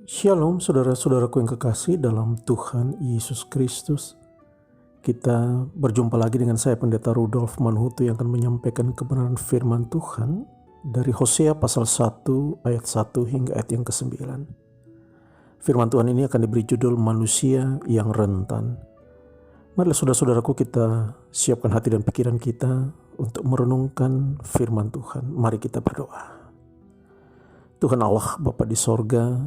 Shalom saudara-saudaraku yang kekasih dalam Tuhan Yesus Kristus. Kita berjumpa lagi dengan saya Pendeta Rudolf Manhutu yang akan menyampaikan kebenaran firman Tuhan dari Hosea pasal 1 ayat 1 hingga ayat yang ke-9. Firman Tuhan ini akan diberi judul Manusia yang Rentan. Marilah saudara-saudaraku kita siapkan hati dan pikiran kita untuk merenungkan firman Tuhan. Mari kita berdoa. Tuhan Allah Bapa di sorga,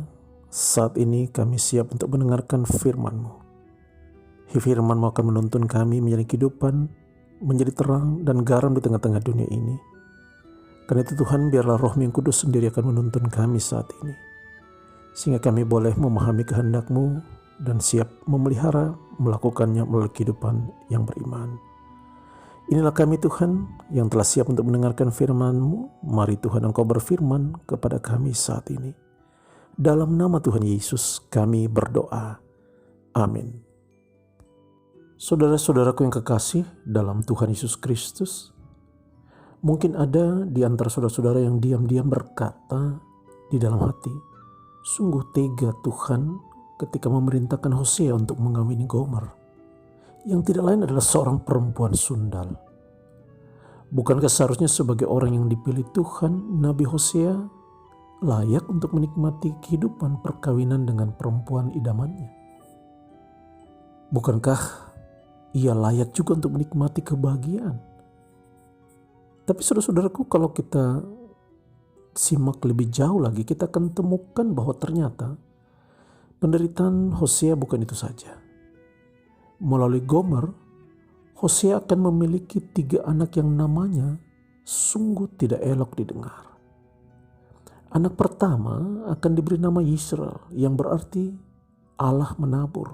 saat ini kami siap untuk mendengarkan firman-Mu. Firman-Mu akan menuntun kami menjadi kehidupan, menjadi terang dan garam di tengah-tengah dunia ini. Karena itu Tuhan, biarlah Roh-Mu yang Kudus sendiri akan menuntun kami saat ini. Sehingga kami boleh memahami kehendak-Mu dan siap memelihara, melakukannya melalui kehidupan yang beriman. Inilah kami Tuhan yang telah siap untuk mendengarkan firman-Mu. Mari Tuhan Engkau berfirman kepada kami saat ini. Dalam nama Tuhan Yesus kami berdoa. Amin. Saudara-saudaraku yang kekasih dalam Tuhan Yesus Kristus, mungkin ada di antara saudara-saudara yang diam-diam berkata di dalam hati, sungguh tega Tuhan ketika memerintahkan Hosea untuk mengawini Gomer, yang tidak lain adalah seorang perempuan sundal. Bukankah seharusnya sebagai orang yang dipilih Tuhan, Nabi Hosea layak untuk menikmati kehidupan perkawinan dengan perempuan idamannya? Bukankah ia layak juga untuk menikmati kebahagiaan? Tapi saudara-saudaraku, kalau kita simak lebih jauh lagi, kita akan temukan bahwa ternyata penderitaan Hosea bukan itu saja. Melalui Gomer, Hosea akan memiliki 3 anak yang namanya sungguh tidak elok didengar. Anak pertama akan diberi nama Yisrael, yang berarti Allah menabur.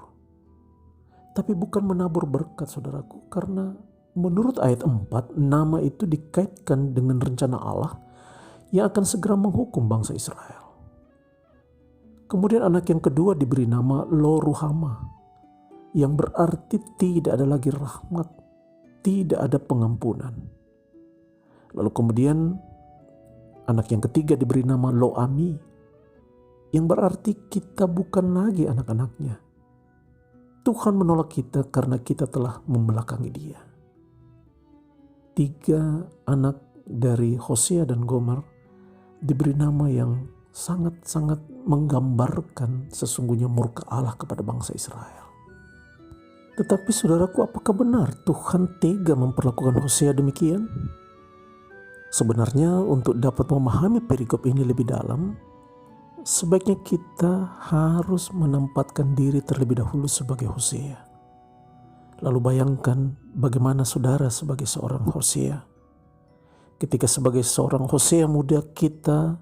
Tapi bukan menabur berkat, saudaraku, karena menurut ayat 4, nama itu dikaitkan dengan rencana Allah yang akan segera menghukum bangsa Israel. Kemudian anak yang kedua diberi nama Lo-Ruhama, yang berarti tidak ada lagi rahmat, tidak ada pengampunan. Lalu kemudian anak yang ketiga diberi nama Lo-Ami, yang berarti kita bukan lagi anak-anaknya. Tuhan menolak kita karena kita telah membelakangi Dia. 3 anak dari Hosea dan Gomer diberi nama yang sangat-sangat menggambarkan sesungguhnya murka Allah kepada bangsa Israel. Tetapi saudaraku, apakah benar Tuhan tega memperlakukan Hosea demikian? Sebenarnya untuk dapat memahami perikop ini lebih dalam, sebaiknya kita harus menempatkan diri terlebih dahulu sebagai Hosea. Lalu bayangkan bagaimana saudara sebagai seorang Hosea. Ketika sebagai seorang Hosea muda, kita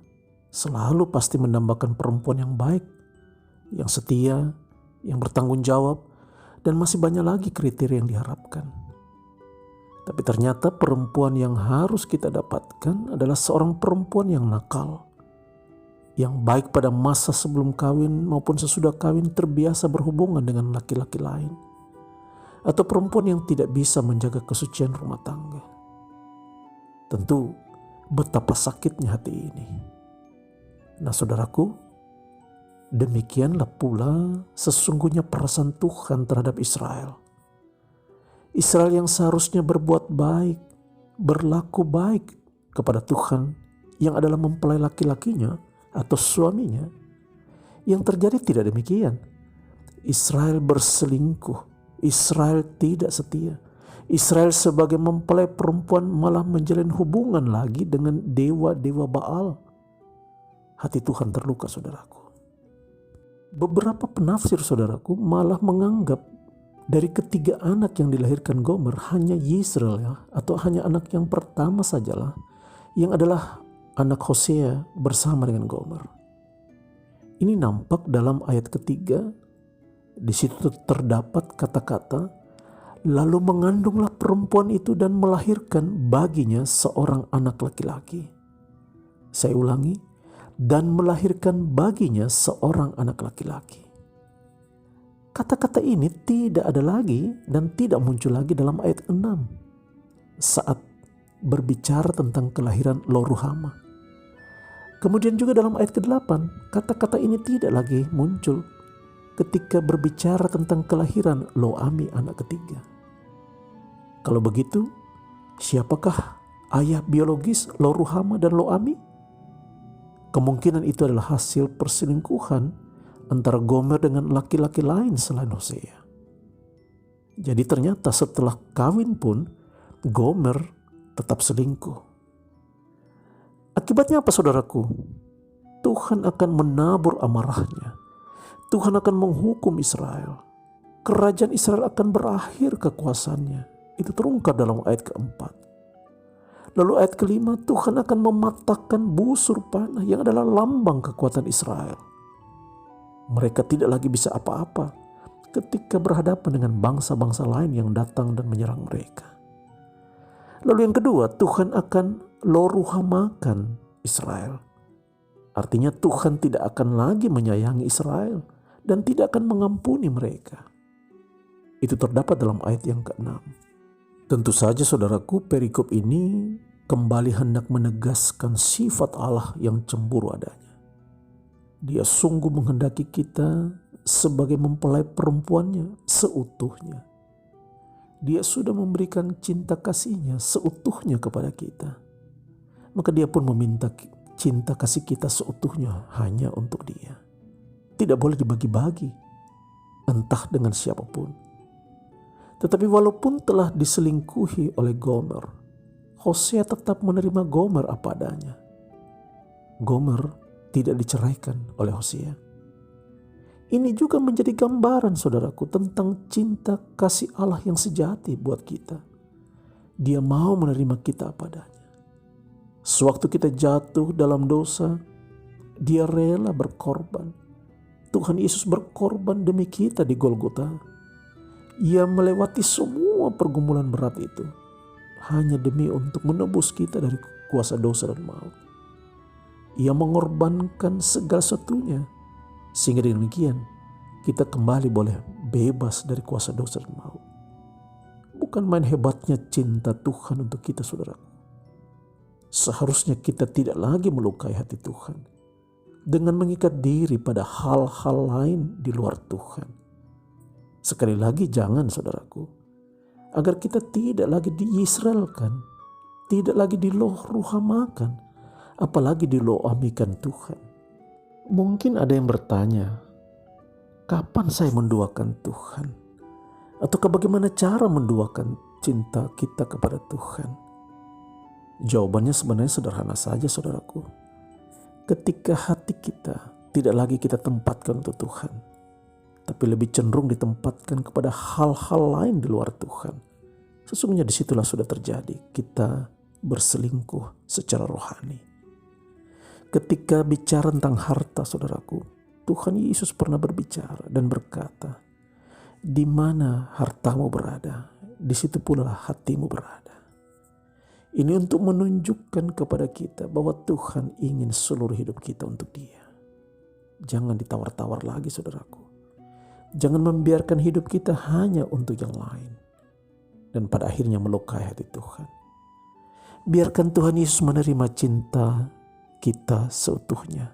selalu pasti mendambakan perempuan yang baik, yang setia, yang bertanggung jawab, dan masih banyak lagi kriteria yang diharapkan. Tapi ternyata perempuan yang harus kita dapatkan adalah seorang perempuan yang nakal, yang baik pada masa sebelum kawin maupun sesudah kawin terbiasa berhubungan dengan laki-laki lain, atau perempuan yang tidak bisa menjaga kesucian rumah tangga. Tentu betapa sakitnya hati ini. Nah saudaraku, demikianlah pula sesungguhnya perasaan Tuhan terhadap Israel. Israel yang seharusnya berbuat baik, berlaku baik kepada Tuhan, yang adalah mempelai laki-lakinya atau suaminya. Yang terjadi tidak demikian. Israel berselingkuh, Israel tidak setia. Israel sebagai mempelai perempuan malah menjalin hubungan lagi dengan dewa-dewa Baal. Hati Tuhan terluka, saudaraku. Beberapa penafsir, saudaraku, malah menganggap dari ketiga anak yang dilahirkan Gomer, hanya Yisrael atau hanya anak yang pertama sajalah yang adalah anak Hosea bersama dengan Gomer. Ini nampak dalam ayat ketiga. Di situ terdapat kata-kata, lalu mengandunglah perempuan itu dan melahirkan baginya seorang anak laki-laki. Saya ulangi, dan melahirkan baginya seorang anak laki-laki. Kata-kata ini tidak ada lagi dan tidak muncul lagi dalam ayat 6 saat berbicara tentang kelahiran Lo-Ruhama. Kemudian juga dalam ayat ke-8, kata-kata ini tidak lagi muncul ketika berbicara tentang kelahiran Lo-ami anak ketiga. Kalau begitu, siapakah ayah biologis Lo-ruhama dan Lo-ami? Kemungkinan itu adalah hasil perselingkuhan antara Gomer dengan laki-laki lain selain Hosea. Jadi ternyata setelah kawin pun Gomer tetap selingkuh. Akibatnya apa saudaraku? Tuhan akan menabur amarahnya. Tuhan akan menghukum Israel. Kerajaan Israel akan berakhir kekuasaannya. Itu terungkap dalam ayat keempat. Lalu ayat kelima, Tuhan akan mematahkan busur panah yang adalah lambang kekuatan Israel. Mereka tidak lagi bisa apa-apa ketika berhadapan dengan bangsa-bangsa lain yang datang dan menyerang mereka. Lalu yang kedua, Tuhan akan Lo-ruhamakan Israel. Artinya Tuhan tidak akan lagi menyayangi Israel dan tidak akan mengampuni mereka. Itu terdapat dalam ayat yang ke-6. Tentu saja saudaraku, perikop ini kembali hendak menegaskan sifat Allah yang cemburu adanya. Dia sungguh menghendaki kita sebagai mempelai perempuannya seutuhnya. Dia sudah memberikan cinta kasihnya seutuhnya kepada kita. Maka dia pun meminta cinta kasih kita seutuhnya hanya untuk dia. Tidak boleh dibagi-bagi, entah dengan siapapun. Tetapi walaupun telah diselingkuhi oleh Gomer, Hosea tetap menerima Gomer apa adanya. Gomer tidak diceraikan oleh Hosea. Ini juga menjadi gambaran saudaraku tentang cinta kasih Allah yang sejati buat kita. Dia mau menerima kita apa adanya. Sewaktu kita jatuh dalam dosa, Dia rela berkorban. Tuhan Yesus berkorban demi kita di Golgota. Ia melewati semua pergumulan berat itu hanya demi untuk menebus kita dari kuasa dosa dan maut. Ia mengorbankan segala sesuatunya sehingga demikian kita kembali boleh bebas dari kuasa dosa dan maut. Bukan main hebatnya cinta Tuhan untuk kita saudara. Seharusnya kita tidak lagi melukai hati Tuhan dengan mengikat diri pada hal-hal lain di luar Tuhan. Sekali lagi jangan saudaraku, agar kita tidak lagi di-Israelkan, tidak lagi di-Lo-ruhamakan, apalagi di-Lo-amikan Tuhan. Mungkin ada yang bertanya, kapan saya menduakan Tuhan? Ataukah bagaimana cara menduakan cinta kita kepada Tuhan? Jawabannya sebenarnya sederhana saja saudaraku. Ketika hati kita tidak lagi kita tempatkan untuk Tuhan, tapi lebih cenderung ditempatkan kepada hal-hal lain di luar Tuhan, sesungguhnya disitulah sudah terjadi kita berselingkuh secara rohani. Ketika bicara tentang harta saudaraku, Tuhan Yesus pernah berbicara dan berkata, di mana hartamu berada, di situ pula hatimu berada. Ini untuk menunjukkan kepada kita bahwa Tuhan ingin seluruh hidup kita untuk Dia. Jangan ditawar-tawar lagi saudaraku. Jangan membiarkan hidup kita hanya untuk yang lain dan pada akhirnya melukai hati Tuhan. Biarkan Tuhan Yesus menerima cinta kita seutuhnya.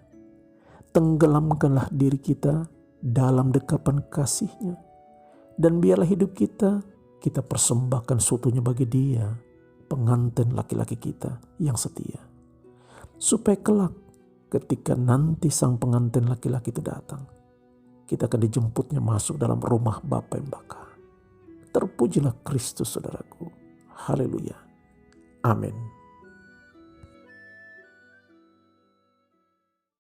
Tenggelamkanlah diri kita dalam dekapan kasih-Nya, dan biarlah hidup kita persembahkan seutuhnya bagi Dia, pengantin laki-laki kita yang setia. Supaya kelak ketika nanti sang pengantin laki-laki itu datang, kita akan dijemputnya masuk dalam rumah Bapa yang baka. Terpujilah Kristus saudaraku. Haleluya. Amin.